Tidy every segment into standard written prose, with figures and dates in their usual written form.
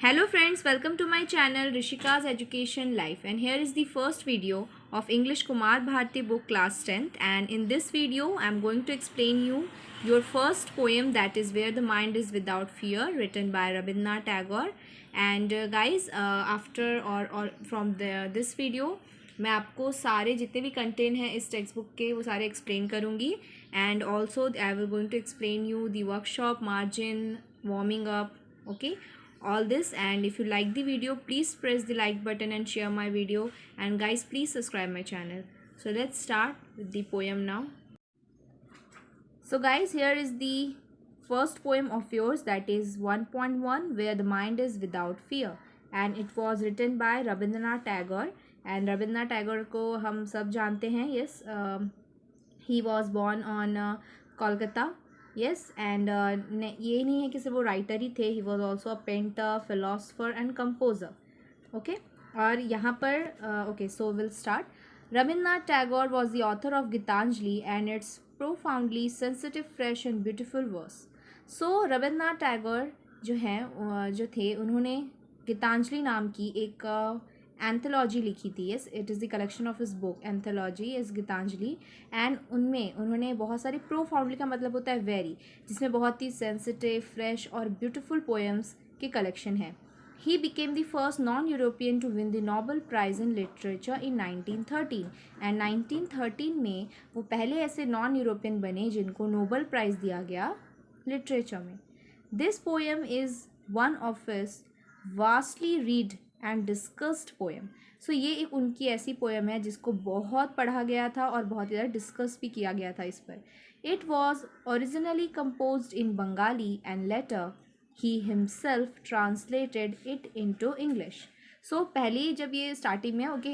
Hello friends, welcome to my channel Rishika's Education Life, and here is the first video of English Kumar Bharti book class 10th, and in this video I am going to explain you your first poem, that is Where the Mind is Without Fear, written by Rabindranath Tagore. And guys, after or from this video मैं आपको सारे जितने भी content हैं इस text book के वो सारे एक्सप्लेन करूँगी. And also I will going to explain you the workshop, margin, warming up, okay, all this. And if you like the video, please press the like button and share my video, and guys, please subscribe my channel. So let's start with the poem now. So guys, here is the first poem of yours, that is 1.1, Where the Mind is Without Fear, and it was written by Rabindranath Tagore. And Rabindranath Tagore को हम सब जानते हैं. Yes, he was born on Kolkata. Yes, and ये नहीं है कि सिर्फ वो राइटर ही थे, he was also a painter, philosopher and composer. Okay, और यहाँ पर okay, so will start. Rabindranath Tagore was the author of Gitanjali and its profoundly sensitive, fresh and beautiful verse. So Rabindranath Tagore जो हैं जो थे, उन्होंने गीतांजलि नाम की एक एंथोलॉजी लिखी थी. Yes, it is the collection of his book anthology is Gitanjali. And उनमें उन्होंने बहुत सारी, प्रोफाउंडली का मतलब होता है वेरी, जिसमें बहुत ही सेंसिटिव, फ्रेश और ब्यूटीफुल पोएम्स के कलेक्शन है. He became the first non European to win the Nobel prize in literature in 1913. And 1913 में वो पहले ऐसे नॉन यूरोपियन बने जिनको नोबेल प्राइज़ दिया गया लिटरेचर में. This poem is one of his vastly read and discussed poem. So ये एक उनकी ऐसी पोएम है जिसको बहुत पढ़ा गया था और बहुत ज़्यादा डिस्कस भी किया गया था इस पर. It was originally composed in Bengali and later he himself translated it into English. So पहले जब ये स्टार्टिंग में, okay,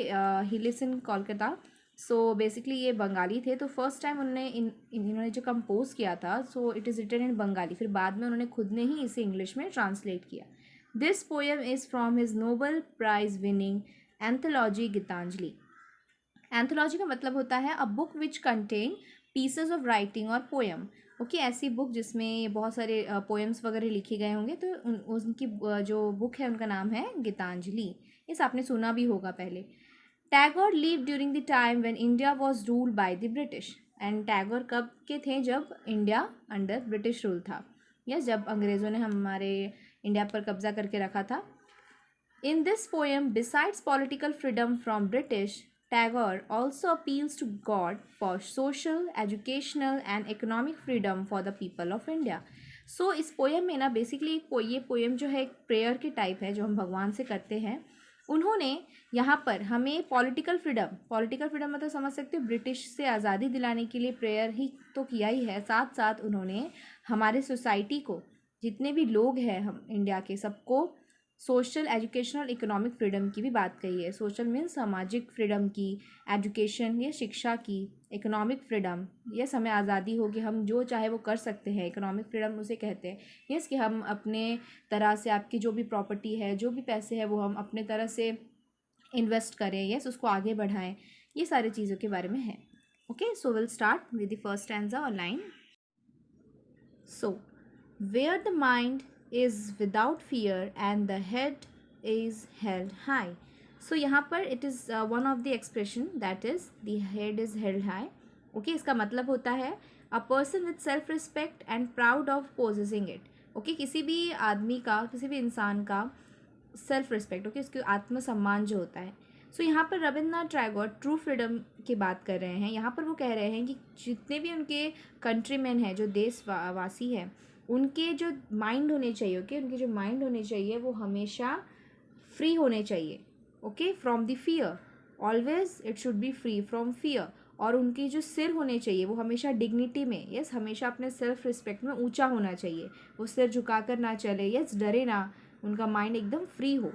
he lives in Kolkata, so basically ये बंगाली थे. तो फर्स्ट टाइम उन्होंने इन्होंने जो कंपोज किया था, so it is written in Bengali. फिर बाद में उन्होंने खुद ने ही इसे इंग्लिश में ट्रांसलेट किया. This poem is from his Nobel Prize winning anthology Gitanjali. Anthology का मतलब होता है a book which contain pieces of writing और poem. ओके, ऐसी बुक जिसमें बहुत सारे पोएम्स वगैरह लिखे गए होंगे. तो उनकी जो बुक है उनका नाम है गीतांजलि. इस आपने सुना भी होगा पहले. Tagore lived during the time when India was ruled by the British. And Tagore कब के थे? जब इंडिया अंडर ब्रिटिश रूल था. यस, जब अंग्रेज़ों ने हमारे इंडिया पर कब्जा करके रखा था. In this poem, besides political freedom from British, Tagore also appeals to God for social, educational and economic freedom for the people of India. So इस पोएम में ना बेसिकली ये पोएम जो है एक प्रेयर के टाइप है जो हम भगवान से करते हैं. उन्होंने यहाँ पर हमें पॉलिटिकल फ्रीडम मतलब समझ सकते हो, ब्रिटिश से आज़ादी दिलाने के लिए प्रेयर ही तो किया ही है. साथ साथ उन्होंने हमारे सोसाइटी को, जितने भी लोग हैं हम इंडिया के, सबको सोशल, एजुकेशनल, इकोनॉमिक फ्रीडम की भी बात कही है. सोशल मीन्स सामाजिक फ्रीडम की, एजुकेशन या शिक्षा की, इकोनॉमिक फ्रीडम, यस, हमें आज़ादी हो कि हम जो चाहे वो कर सकते हैं. इकोनॉमिक फ्रीडम उसे कहते हैं. यस, कि हम अपने तरह से, आपकी जो भी प्रॉपर्टी है, जो भी पैसे है, वो हम अपने तरह से इन्वेस्ट करें. यस, उसको आगे बढ़ाएं. ये सारी चीज़ों के बारे में है. Okay, so will start with the first stanza और line. So where the mind is without fear and the head is held high. So यहाँ पर it is one of the expression, that is the head is held high. Okay, इसका मतलब होता है a person with self respect and proud of possessing it. Okay, किसी भी आदमी का, किसी भी इंसान का सेल्फ रिस्पेक्ट, ओके, उसके आत्मसम्मान जो होता है. सो यहाँ पर रविन्द्रनाथ टैगोर ट्रू फ्रीडम की बात कर रहे हैं. यहाँ पर वो कह रहे हैं कि जितने भी उनके कंट्रीमैन हैं, जो देशवासी हैं, उनके जो माइंड होने चाहिए, ओके, उनके जो माइंड होने चाहिए वो हमेशा फ्री होने चाहिए. Okay, from the fear, always it should be free from fear. और उनकी जो सिर होने चाहिए वो हमेशा डिग्निटी में, यस, हमेशा अपने सेल्फ रिस्पेक्ट में ऊंचा होना चाहिए. वो सिर झुकाकर ना चले, यस, डरे ना, उनका माइंड एकदम फ्री हो.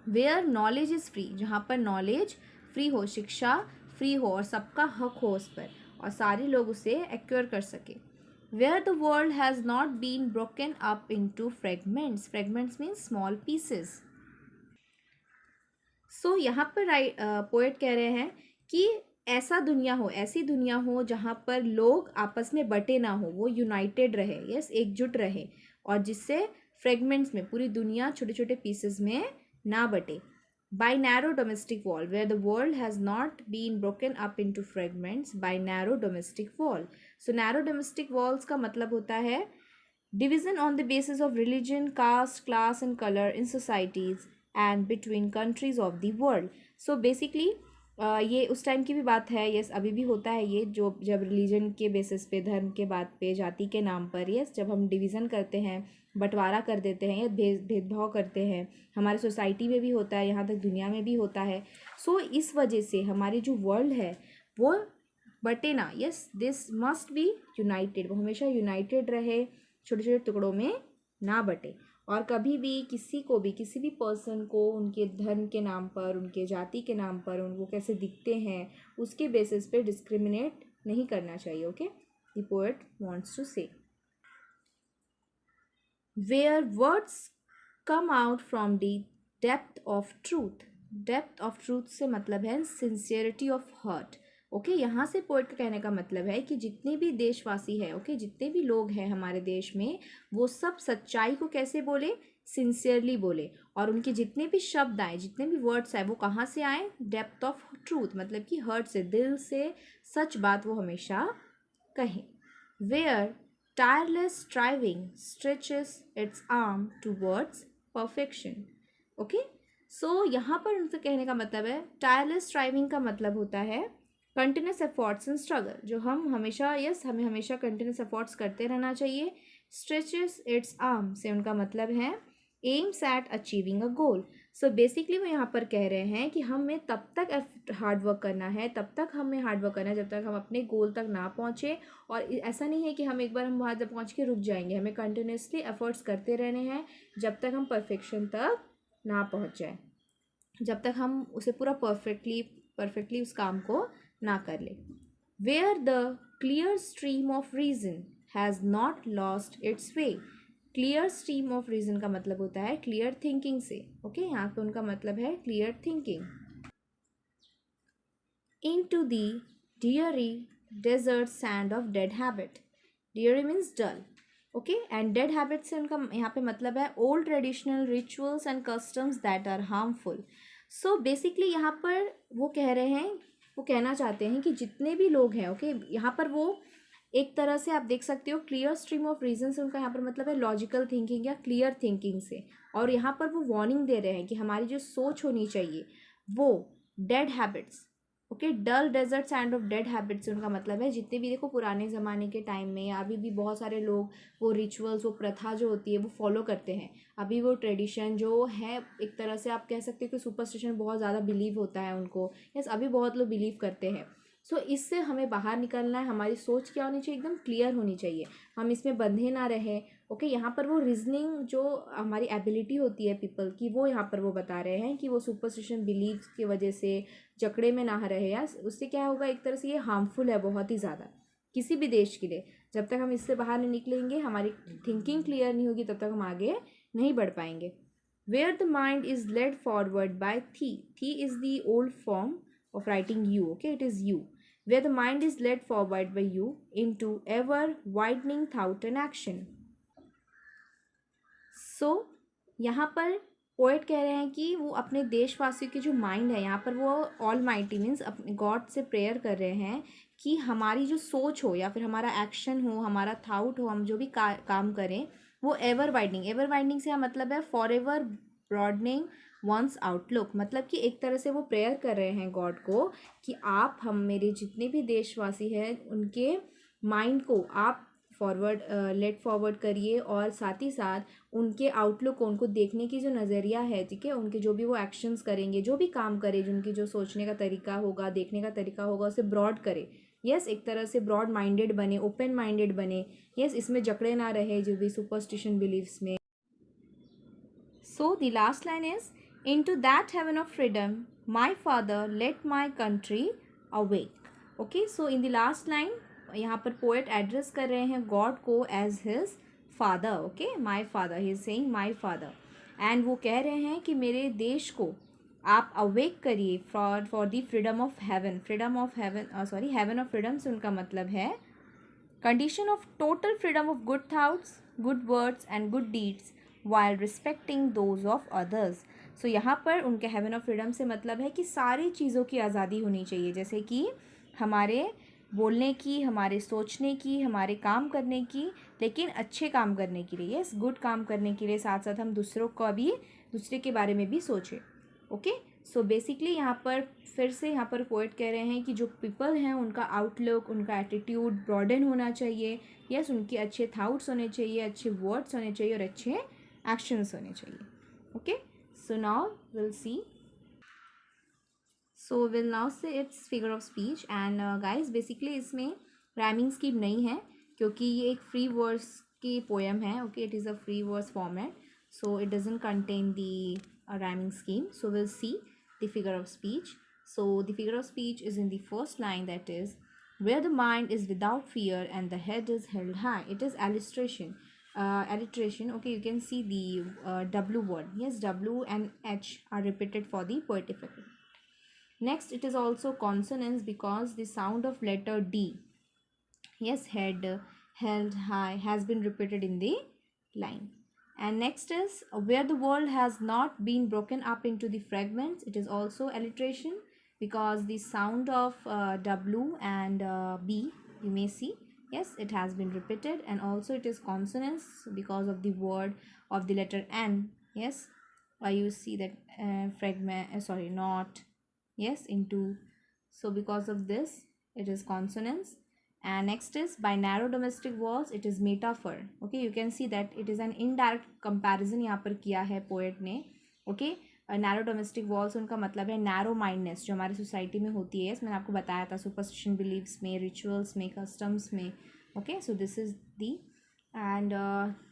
वेयर नॉलेज इज़ फ्री, जहाँ पर नॉलेज फ्री हो, शिक्षा फ्री हो और सबका हक हो उस पर, और सारे लोग उसे एक्वायर कर सके. Where the world has not been broken up into fragments. Fragments means small pieces. So यहाँ पर पोएट कह रहे हैं कि ऐसा दुनिया हो, ऐसी दुनिया हो जहाँ पर लोग आपस में बटे ना हो, वो यूनाइटेड रहे, यस, एकजुट रहे, और जिससे फ्रेगमेंट्स में, पूरी दुनिया छोटे छोटे पीसेस में ना बटे. By narrow domestic wall, where the world has not been broken up into fragments by narrow domestic wall. So narrow domestic walls का मतलब होता है division on the basis of religion, caste, class and color in societies and between countries of the world. So basically ये उस time की भी बात है. यस, अभी भी होता है ये, जो जब रिलीजन के बेसिस पे, धर्म के बात पे, जाति के नाम पर, यस, जब हम डिवीज़न करते हैं, बंटवारा कर देते हैं या भेदभाव करते हैं, हमारे सोसाइटी में भी होता है, यहाँ तक दुनिया में भी होता है. सो इस वजह से हमारी जो वर्ल्ड है वो बटे ना. Yes, this must be united, वो हमेशा यूनाइटेड रहे, छोटे छोटे टुकड़ों में ना बटे. और कभी भी किसी को भी, किसी भी पर्सन को उनके धर्म के नाम पर, उनके जाति के नाम पर, उनको कैसे दिखते हैं उसके बेसिस पे डिस्क्रिमिनेट नहीं करना चाहिए. Okay, the poet wants to say where words come out from the depth of truth. Depth of truth से मतलब है सिंसियरिटी ऑफ हार्ट. ओके, यहाँ से पोएट का कहने का मतलब है कि जितने भी देशवासी हैं, ओके, जितने भी लोग हैं हमारे देश में, वो सब सच्चाई को कैसे बोले, सिंसियरली बोले. और उनके जितने भी शब्द आए, जितने भी वर्ड्स आए, वो कहाँ से आए, डेप्थ ऑफ ट्रूथ, मतलब कि हार्ट से, दिल से सच बात वो हमेशा कहें. Where tireless striving stretches its arm towards perfection. Okay, so यहाँ पर उनसे कहने का मतलब है, tireless striving का मतलब होता है कंटिन्यूस एफर्ट्स एंड स्ट्रगल, जो हम हमेशा, यस, हमें हमेशा कंटिन्यूस एफर्ट्स करते रहना चाहिए. स्ट्रेचेस इट्स आर्म से उनका मतलब है aims at achieving a goal. So basically वो यहाँ पर कह रहे हैं कि हमें तब तक हार्ड वर्क करना है, तब तक हमें हार्ड वर्क करना है जब तक हम अपने गोल तक ना पहुँचे. और ऐसा नहीं है कि हम एक बार हम वहाँ तक पहुँच के रुक जाएंगे, हमें कंटिन्यूसली एफर्ट्स करते रहने हैं जब तक हम परफेक्शन तक ना पहुँच जाए, जब तक हम उसे पूरा परफेक्टली उस काम को ना कर ले. Where the clear stream of reason has not lost its way. Clear stream of reason का मतलब होता है क्लियर थिंकिंग से. ओके, यहाँ पे उनका मतलब है clear thinking. Into the dreary desert sand of dead habit. Dreary means dull. Okay, and dead habit से उनका यहाँ पे मतलब है old traditional rituals and customs that are harmful. So basically यहाँ पर वो कह रहे हैं, वो कहना चाहते हैं कि जितने भी लोग हैं, ओके, यहाँ पर वो एक तरह से आप देख सकते हो क्लियर स्ट्रीम ऑफ रीजन से उनका यहाँ पर मतलब है लॉजिकल थिंकिंग या क्लियर थिंकिंग से. और यहाँ पर वो वार्निंग दे रहे हैं कि हमारी जो सोच होनी चाहिए वो dead habits, okay, dull desert sand of dead habits से उनका मतलब है जितने भी, देखो, पुराने ज़माने के टाइम में या अभी भी बहुत सारे लोग वो रिचुअल्स, वो प्रथा जो होती है वो फॉलो करते हैं. अभी वो ट्रेडिशन जो है, एक तरह से आप कह सकते हो कि सुपरस्टिशन बहुत ज़्यादा बिलीव होता है उनको. यस, अभी बहुत लोग बिलीव करते हैं. सो इससे हमें बाहर निकलना है. हमारी सोच क्या होनी चाहिए, एकदम क्लियर होनी चाहिए, हम इसमें बंधे ना रहे. ओके, यहाँ पर वो रीजनिंग जो हमारी एबिलिटी होती है पीपल की, वो यहाँ पर वो बता रहे हैं कि वो सुपरस्टिशन बिलीव की वजह से जकड़े में ना रहे, या उससे क्या होगा, एक तरह से ये हार्मफुल है बहुत ही ज़्यादा किसी भी देश के लिए. जब तक हम इससे बाहर नहीं निकलेंगे, हमारी थिंकिंग क्लियर नहीं होगी, तब तक हम आगे नहीं बढ़ पाएंगे. Where the mind is led forward by thee is the old form of writing you. Okay, it is you, where the mind is led forward by you into ever widening thought and action. So यहाँ पर poet कह रहे हैं कि वो अपने देशवासियों की जो माइंड है, यहाँ पर वो ऑल माइटी मीन्स अपने गॉड से प्रेयर कर रहे हैं कि हमारी जो सोच हो या फिर हमारा एक्शन हो, हमारा थाउट हो, हम जो भी काम करें वो एवर वाइडनिंग से मतलब है forever broadening one's outlook. मतलब कि एक तरह से वो प्रेयर कर रहे हैं गॉड को कि आप, हम, मेरे जितने भी देशवासी हैं, उनके माइंड को आप लेट फॉरवर्ड करिए, और साथ ही साथ उनके आउटलुक को, उनको देखने की जो नज़रिया है, ठीक है, उनके जो भी वो एक्शंस करेंगे, जो भी काम करे, जिनकी जो सोचने का तरीका होगा, देखने का तरीका होगा, उसे ब्रॉड करे. यस, एक तरह से ब्रॉड माइंडेड बने, ओपन माइंडेड बने. यस, इसमें जकड़े ना रहे जो भी सुपरस्टिशन बिलीव्स में. So the last line is into that heaven of freedom my father led my country awake. Okay, so in the last line यहाँ पर पोएट एड्रेस कर रहे हैं गॉड को as his father. Okay, my father, he is saying my father. And वो कह रहे हैं कि मेरे देश को आप अवेक करिए for the freedom of heaven. Heaven of freedom से उनका मतलब है condition of total freedom of good thoughts, good words and good deeds while respecting those of others. So यहाँ पर उनके हेवन ऑफ फ्रीडम से मतलब है कि सारी चीज़ों की आज़ादी होनी चाहिए, जैसे कि हमारे बोलने की, हमारे सोचने की, हमारे काम करने की, लेकिन अच्छे काम करने के लिए, यस गुड काम करने के लिए, साथ साथ हम दूसरों का भी, दूसरे के बारे में भी सोचें. ओके, सो बेसिकली यहाँ पर फिर से यहाँ पर पोएट कह रहे हैं कि जो पीपल हैं उनका आउटलुक, उनका एटीट्यूड ब्रॉडन होना चाहिए. यस, उनके अच्छे थाट्स होने चाहिए, अच्छे वर्ड्स होने चाहिए और अच्छे एक्शंस होने चाहिए. Okay, so now will see. So will now say it's figure of speech. And guys basically इसमें राइमिंग स्कीम नहीं है क्योंकि ये एक फ्री वर्स की पोएम है. Okay, it is a free verse format, so it doesn't contain the rhyming scheme. So we'll see the figure of speech. So the figure of speech is in the first line, that is, where the mind is without fear and the head is held high. It is alliteration. Alliteration. Okay, you can see the W word. Yes, W and H are repeated for the poetic effect. Next, it is also consonants because the sound of letter D, yes, head, held high, has been repeated in the line. And next is where the world has not been broken up into the fragments. It is also alliteration because the sound of W and B, you may see, yes, it has been repeated. And also it is consonants because of the word of the letter N. Yes, you see that fragment, sorry, not, yes, into. So because of this it is consonants. And next is by narrow domestic walls, it is metaphor. Okay, you can see that it is an indirect comparison यहाँ पर किया है poet ने. Okay, narrow domestic walls उनका मतलब है narrow mindness जो हमारी सोसाइटी में होती है. मैंने आपको बताया था सुपरस्टिशन बिलीव्स में, रिचुअल्स में, कस्टम्स में. Okay, so this is the. And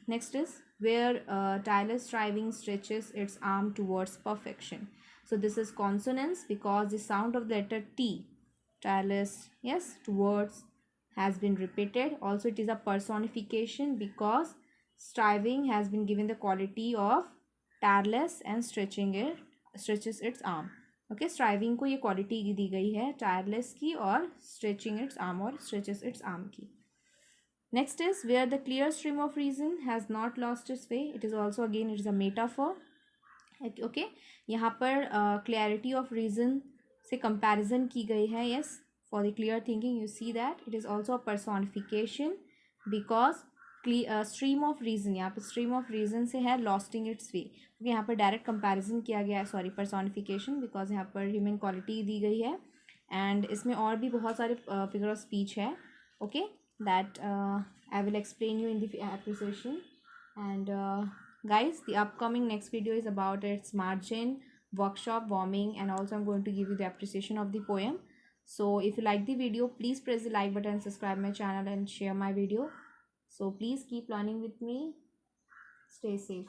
next is where tireless striving stretches its arm towards perfection. So this is consonants because the sound of the letter T, tireless, yes, towards, has been repeated. Also it is a personification because striving has been given the quality of tireless and stretches its arm. Okay, striving को ये quality दी गई है tireless की और stretching its arm और stretches its arm की. Next is where the clear stream of reason has not lost its way. It is also again, it is a metaphor. Okay, यहाँ पर clarity of reason से comparison की गई है. Yes, for the clear thinking, you see that it is also a personification because stream of reason, यहाँ पर stream of reason से है losting its way. okay, यहाँ पर direct comparison किया गया है, sorry, personification because यहाँ पर human quality दी गई है. and इसमें और भी बहुत सारे figure of speech है. okay, that I will explain you in the appreciation. And guys, the upcoming next video is about its margin, workshop, warming, and also I'm going to give you the appreciation of the poem. So if you like the video, please press the like button, subscribe my channel and share my video. So please keep learning with me. Stay safe.